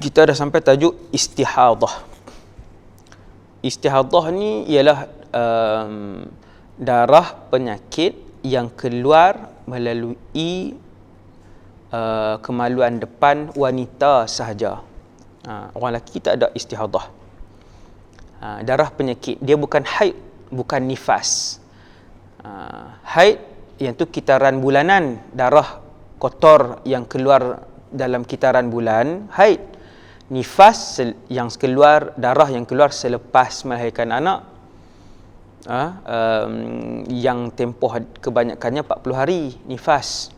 Kita dah sampai tajuk istihadah. Istihadah ni ialah darah penyakit yang keluar melalui kemaluan depan wanita sahaja. Orang lelaki tak ada istihadah. Darah penyakit, dia bukan haid, bukan nifas. Haid yang tu kitaran bulanan, darah kotor yang keluar dalam kitaran bulan, haid. Nifas yang keluar, darah yang keluar selepas melahirkan anak, yang tempoh kebanyakannya 40 hari, nifas.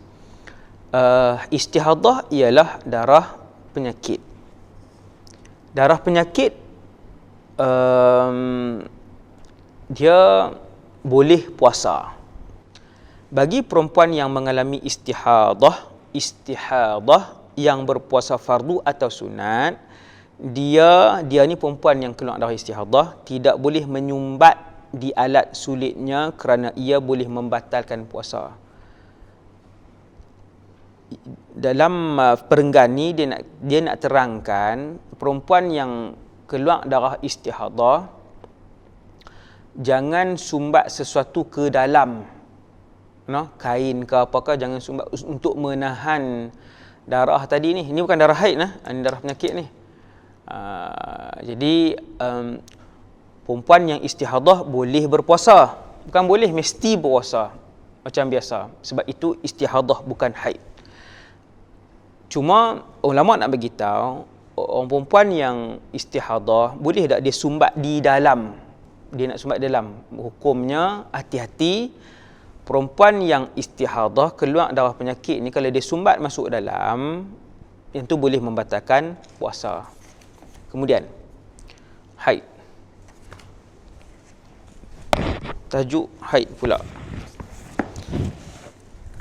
Istihadah ialah darah penyakit. Darah penyakit dia boleh puasa. Bagi perempuan yang mengalami istihadah yang berpuasa fardu atau sunat, dia ni perempuan yang keluar darah istihadah tidak boleh menyumbat di alat sulitnya kerana ia boleh membatalkan puasa. Dalam perenggan ni dia nak terangkan perempuan yang keluar darah istihadah jangan sumbat sesuatu ke dalam, kain ke apakah, jangan sumbat untuk menahan darah tadi ni. Ini bukan darah haid, ini darah penyakit ni. Jadi perempuan yang istihadah boleh berpuasa, bukan boleh, mesti berpuasa macam biasa. Sebab itu istihadah bukan haid. Cuma ulama nak beritahu, orang perempuan yang istihadah boleh tak dia sumbat di dalam? Dia nak sumbat dalam. Hukumnya hati-hati. Perempuan yang istihadah keluar darah penyakit ni, kalau dia sumbat masuk dalam, yang tu boleh membatalkan puasa. Kemudian haid. Tajuk haid pula.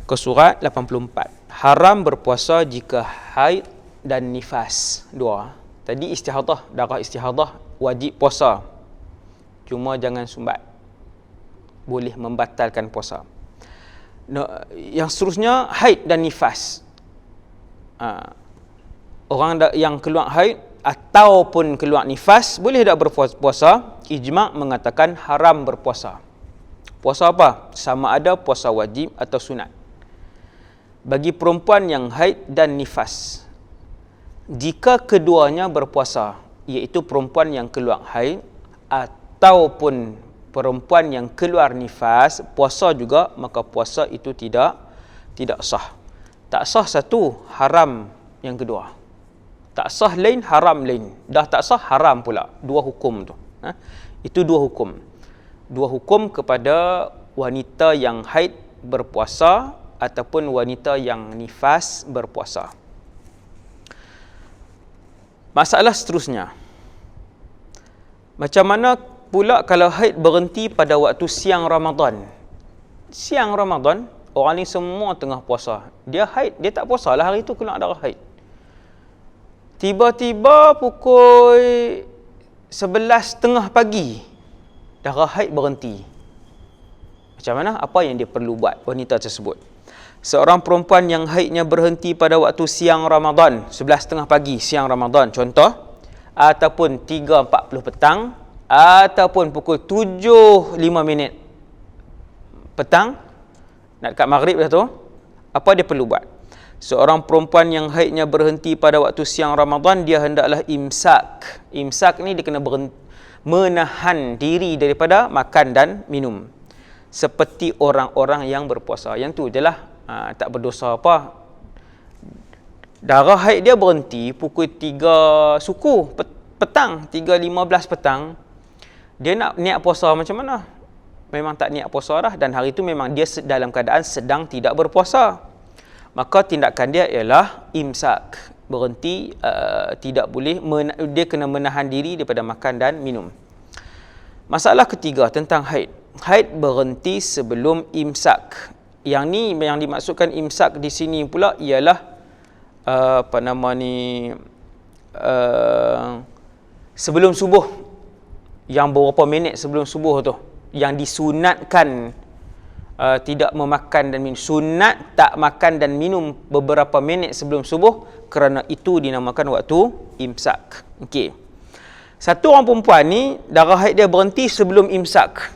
Ke surat 84. Haram berpuasa jika haid dan nifas. Dua. Tadi istihadah, darah istihadah wajib puasa. Cuma jangan sumbat. Boleh membatalkan puasa. Yang seterusnya haid dan nifas. Orang yang keluar haid ataupun keluar nifas boleh tak berpuasa? Ijma' mengatakan haram berpuasa. Puasa apa? Sama ada puasa wajib atau sunat. Bagi perempuan yang haid dan nifas, jika keduanya berpuasa, iaitu perempuan yang keluar haid ataupun perempuan yang keluar nifas, puasa juga, maka puasa itu tidak sah. Tak sah satu, haram yang kedua. Tak sah lain, haram lain. Dah tak sah, haram pula. Dua hukum tu. Itu dua hukum. Dua hukum kepada wanita yang haid berpuasa ataupun wanita yang nifas berpuasa. Masalah seterusnya, macam mana pula kalau haid berhenti pada waktu siang Ramadan? Siang Ramadan, orang ni semua tengah puasa. Dia haid, dia tak puasa lah hari tu, keluar darah haid. Tiba-tiba pukul 11.30 pagi, darah haid berhenti. Macam mana? Apa yang dia perlu buat, wanita tersebut? Seorang perempuan yang haidnya berhenti pada waktu siang Ramadan, 11.30 pagi, siang Ramadan contoh, ataupun 3.40 petang, ataupun pukul 7.05 petang, nak dekat maghrib dah tu, apa dia perlu buat? Seorang perempuan yang haidnya berhenti pada waktu siang Ramadan, dia hendaklah imsak. Imsak ni dia kena menahan diri daripada makan dan minum, seperti orang-orang yang berpuasa. Yang tu je lah, tak berdosa apa. Darah haid dia berhenti pukul 3 suku petang, 3.15 petang. Dia nak niat puasa macam mana? Memang tak niat puasa dah, dan hari itu memang dia dalam keadaan sedang tidak berpuasa. Maka tindakan dia ialah imsak, berhenti, tidak boleh, dia kena menahan diri daripada makan dan minum. Masalah ketiga tentang haid. Haid berhenti sebelum imsak. Yang ni, yang dimaksudkan imsak di sini pula ialah sebelum subuh, yang beberapa minit sebelum subuh tu, yang disunatkan tidak memakan dan minum. Sunat tak makan dan minum beberapa minit sebelum subuh, kerana itu dinamakan waktu imsak. Okey. Satu orang perempuan ni darah haid dia berhenti sebelum imsak.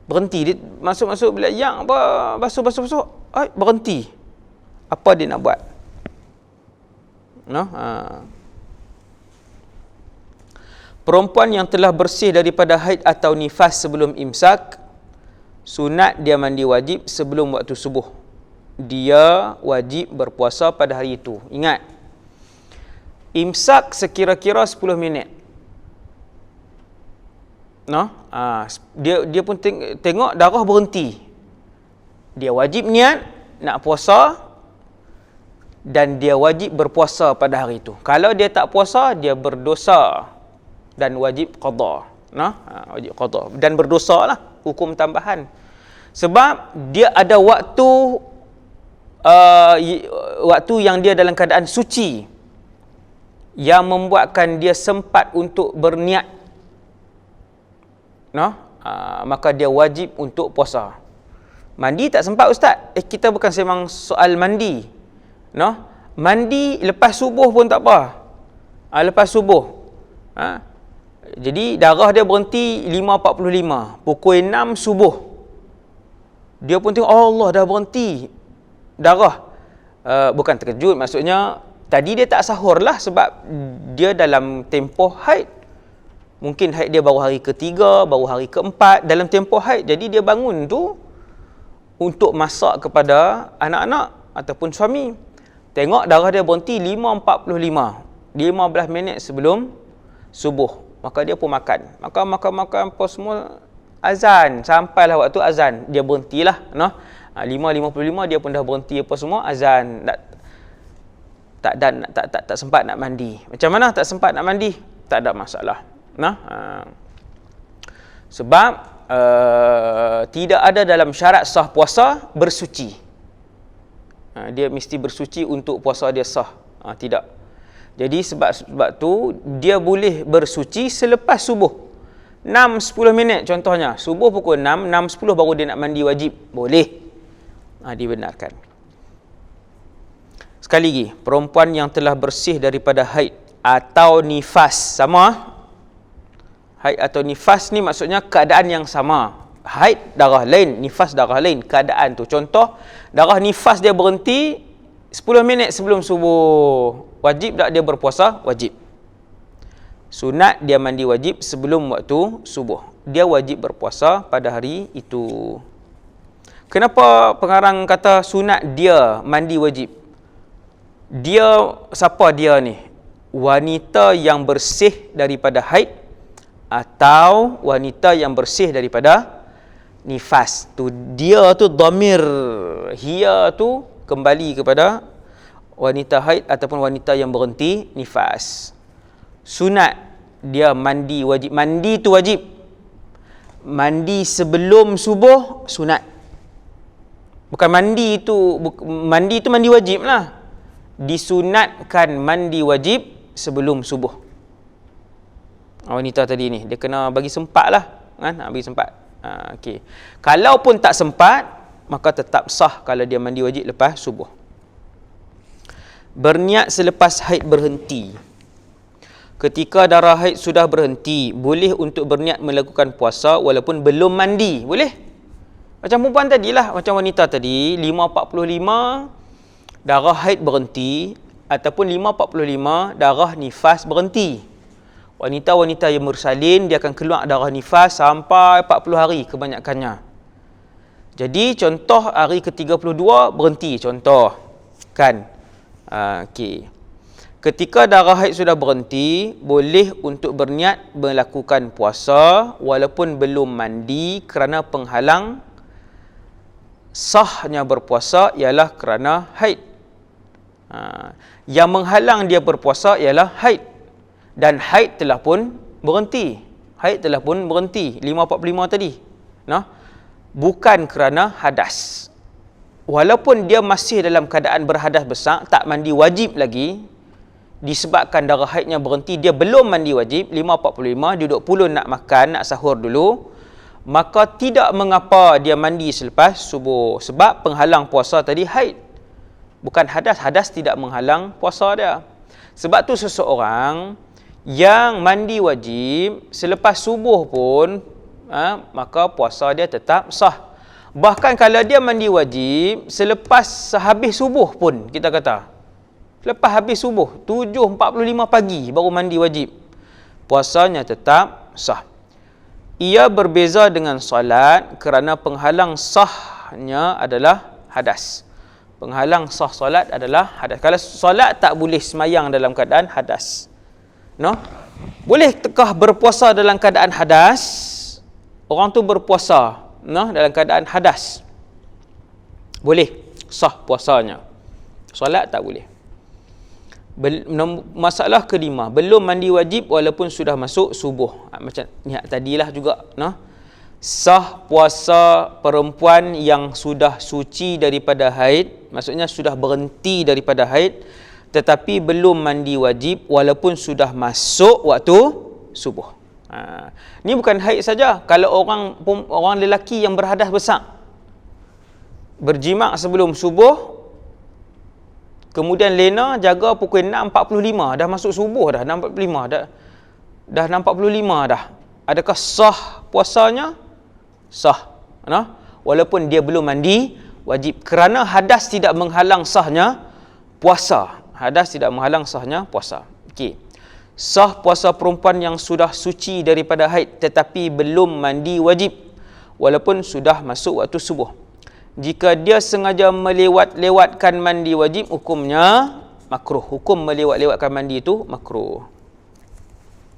Berhenti, dia masuk-masuk bilik yang apa, basuh, berhenti. Apa dia nak buat? Perempuan yang telah bersih daripada haid atau nifas sebelum imsak, sunat dia mandi wajib sebelum waktu subuh. Dia wajib berpuasa pada hari itu. Ingat, imsak sekira-kira 10 minit. Dia pun tengok darah berhenti. Dia wajib niat nak puasa dan dia wajib berpuasa pada hari itu. Kalau dia tak puasa, dia berdosa dan wajib qada. Wajib qada dan berdosa lah, hukum tambahan. Sebab dia ada waktu yang dia dalam keadaan suci yang membuatkan dia sempat untuk berniat. Maka dia wajib untuk puasa. Mandi tak sempat ustaz. Kita bukan sembang soal mandi. Mandi lepas subuh pun tak apa. Lepas subuh. Jadi darah dia berhenti 5.45. Pukul 6 subuh. Dia pun tengok, Allah dah berhenti darah. Bukan terkejut, maksudnya tadi dia tak sahur lah sebab dia dalam tempoh haid. Mungkin haid dia baru hari ketiga, baru hari keempat dalam tempoh haid. Jadi dia bangun tu untuk masak kepada anak-anak ataupun suami. Tengok darah dia berhenti 5.45, 15 minit sebelum subuh. Maka dia pun makan. Makan apa semua, azan. Sampailah waktu azan, dia berhentilah. 5.55 dia pun dah berhenti apa semua, azan. Tak sempat nak mandi. Macam mana tak sempat nak mandi? Tak ada masalah. Sebab tidak ada dalam syarat sah puasa bersuci. Dia mesti bersuci untuk puasa dia sah. Tidak. Jadi sebab tu dia boleh bersuci selepas subuh. 6-10 minit contohnya. Subuh pukul 6, 6.10 baru dia nak mandi wajib. Boleh. Dibenarkan. Sekali lagi, perempuan yang telah bersih daripada haid atau nifas, sama. Haid atau nifas ni maksudnya keadaan yang sama. Haid darah lain, nifas darah lain. Keadaan tu. Contoh, darah nifas dia berhenti 10 minit sebelum subuh. Wajib tak dia berpuasa? Wajib. Sunat dia mandi wajib sebelum waktu subuh. Dia wajib berpuasa pada hari itu. Kenapa pengarang kata sunat dia mandi wajib? Dia, siapa dia ni? Wanita yang bersih daripada haid atau wanita yang bersih daripada nifas. Tu dia tu dhamir, hiya tu kembali kepada wanita haid ataupun wanita yang berhenti nifas. Sunat dia mandi wajib. Mandi tu wajib. Mandi sebelum subuh sunat. Bukan mandi tu mandi wajib lah. Disunatkan mandi wajib sebelum subuh. Wanita tadi ni dia kena bagi sempat lah, kan? Bagi sempat. Okey. Kalau pun tak sempat, maka tetap sah kalau dia mandi wajib lepas subuh. Berniat selepas haid berhenti. Ketika darah haid sudah berhenti, boleh untuk berniat melakukan puasa walaupun belum mandi. Boleh? Macam perempuan tadilah, macam wanita tadi, 5.45 darah haid berhenti ataupun 5.45 darah nifas berhenti. Wanita-wanita yang mursalin, dia akan keluar darah nifas sampai 40 hari kebanyakannya. Jadi contoh hari ke-32 berhenti, contoh. Kan? Okey. Ketika darah haid sudah berhenti, boleh untuk berniat melakukan puasa walaupun belum mandi kerana penghalang sahnya berpuasa ialah kerana haid. Yang menghalang dia berpuasa ialah haid. Dan haid telah pun berhenti. Haid telah pun berhenti. 5.45 tadi. Bukan kerana hadas. Walaupun dia masih dalam keadaan berhadas besar, tak mandi wajib lagi, disebabkan darah haidnya berhenti, dia belum mandi wajib, 5.45, dia duduk pulun nak makan, nak sahur dulu, maka tidak mengapa dia mandi selepas subuh. Sebab penghalang puasa tadi haid. Bukan hadas. Hadas tidak menghalang puasa dia. Sebab tu seseorang yang mandi wajib selepas subuh pun, maka puasa dia tetap sah. Bahkan kalau dia mandi wajib selepas habis subuh pun, kita kata, lepas habis subuh, 7.45 pagi baru mandi wajib, puasanya tetap sah. Ia berbeza dengan solat kerana penghalang sahnya adalah hadas. Penghalang sah solat adalah hadas. Kalau solat tak boleh semayang dalam keadaan hadas. No? Boleh tekah berpuasa dalam keadaan hadas? Orang tu berpuasa, no, dalam keadaan hadas. Boleh, sah puasanya. Solat tak boleh. Masalah kelima, belum mandi wajib walaupun sudah masuk subuh. Macam ni tadilah juga, no? Sah puasa perempuan yang sudah suci daripada haid, maksudnya sudah berhenti daripada haid, tetapi belum mandi wajib walaupun sudah masuk waktu subuh. Ni bukan haid saja. Kalau orang lelaki yang berhadas besar berjimak sebelum subuh, kemudian lena jaga pukul 6.45, dah masuk subuh dah, 6.45 dah 6.45 dah. Adakah sah puasanya? Sah. Walaupun dia belum mandi wajib, kerana hadas tidak menghalang sahnya puasa. Hadas tidak menghalang sahnya puasa. Okey. Sah puasa perempuan yang sudah suci daripada haid tetapi belum mandi wajib walaupun sudah masuk waktu subuh. Jika dia sengaja melewat-lewatkan mandi wajib, hukumnya makruh. Hukum melewat-lewatkan mandi itu makruh.